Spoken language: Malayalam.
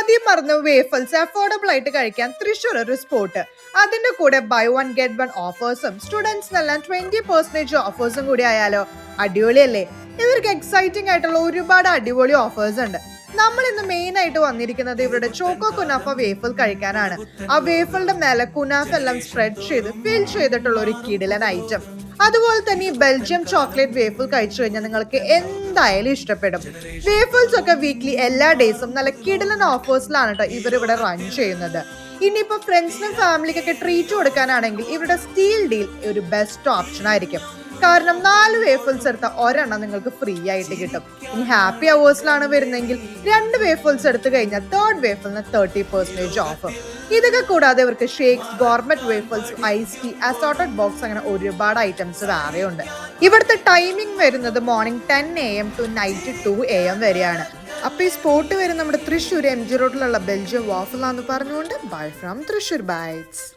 ആദ്യം പറഞ്ഞ വേഫൽസ് അഫോർഡബിൾ ആയിട്ട് കഴിക്കാൻ തൃശ്ശൂർ ഒരു സ്പോട്ട്. അതിന്റെ കൂടെ ബൈ വൺ ഗെറ്റ് വൺ ഓഫേഴ്സും സ്റ്റുഡൻസിനെല്ലാം 20% ഓഫേഴ്സും കൂടി ആയാലോ? അടിപൊളിയല്ലേ? ഇവർക്ക് എക്സൈറ്റിംഗ് ആയിട്ടുള്ള ഒരുപാട് അടിപൊളി ഓഫേഴ്സ് ഉണ്ട്. നമ്മൾ ഇന്ന് മെയിൻ ആയിട്ട് വന്നിരിക്കുന്നത് ഇവരുടെ ചോക്കോ കുനാഫ വേഫൽ കഴിക്കാനാണ്. ആ വേഫലിന്റെ മേലെ കുനാഫ എല്ലാം സ്പ്രെഡ് ചെയ്ത് ഫിൽ ചെയ്തിട്ടുള്ള ഒരു കിടിലൻ ഐറ്റം. അതുപോലെ തന്നെ ഈ ബെൽജിയം ചോക്ലേറ്റ് വേഫൽ കഴിച്ചു കഴിഞ്ഞാൽ നിങ്ങൾക്ക് എന്തായാലും ഇഷ്ടപ്പെടും. വേഫൽസ് ഒക്കെ വീക്ക്ലി എല്ലാ ഡേയ്സും നല്ല കിടിലൻ ഓഫേഴ്സിലാണ് കേട്ടോ ഇവരിവിടെ റൺ ചെയ്യുന്നത്. ഇനിയിപ്പോ ഫ്രണ്ട്സിനും ഫാമിലിക്കൊക്കെ ട്രീറ്റ് കൊടുക്കാനാണെങ്കിൽ ഇവരുടെ സ്റ്റീൽ ഡീൽ ഒരു ബെസ്റ്റ് ഓപ്ഷൻ ആയിരിക്കും. കാരണം 4 വേഫൽസ് എടുത്ത ഒരെണ്ണം നിങ്ങൾക്ക് ഫ്രീ ആയിട്ട് കിട്ടും. ഇനി ഹാപ്പി അവേഴ്സിലാണ് വരുന്നെങ്കിൽ 2 വേഫൽസ് എടുത്തു കഴിഞ്ഞാൽ 3rd വേഫലിന് 30% ഓഫ്. ഇതൊക്കെ കൂടാതെ ഇവർക്ക് shakes, gourmet waffles, ice tea, assorted box അങ്ങനെ ഒരുപാട് ഐറ്റംസ് വേറെ ഉണ്ട്. ഇവിടുത്തെ ടൈമിംഗ് വരുന്നത് morning 10 AM to night 2 AM വരെയാണ്. അപ്പൊ ഈ സ്പോട്ട് വരെ നമ്മുടെ തൃശ്ശൂർ MG റോഡിലുള്ള ബെൽജിയം വാഫിലാന്ന് പറഞ്ഞുകൊണ്ട് ബൈ ഫ്രം തൃശ്ശൂർ ബൈറ്റ്സ്.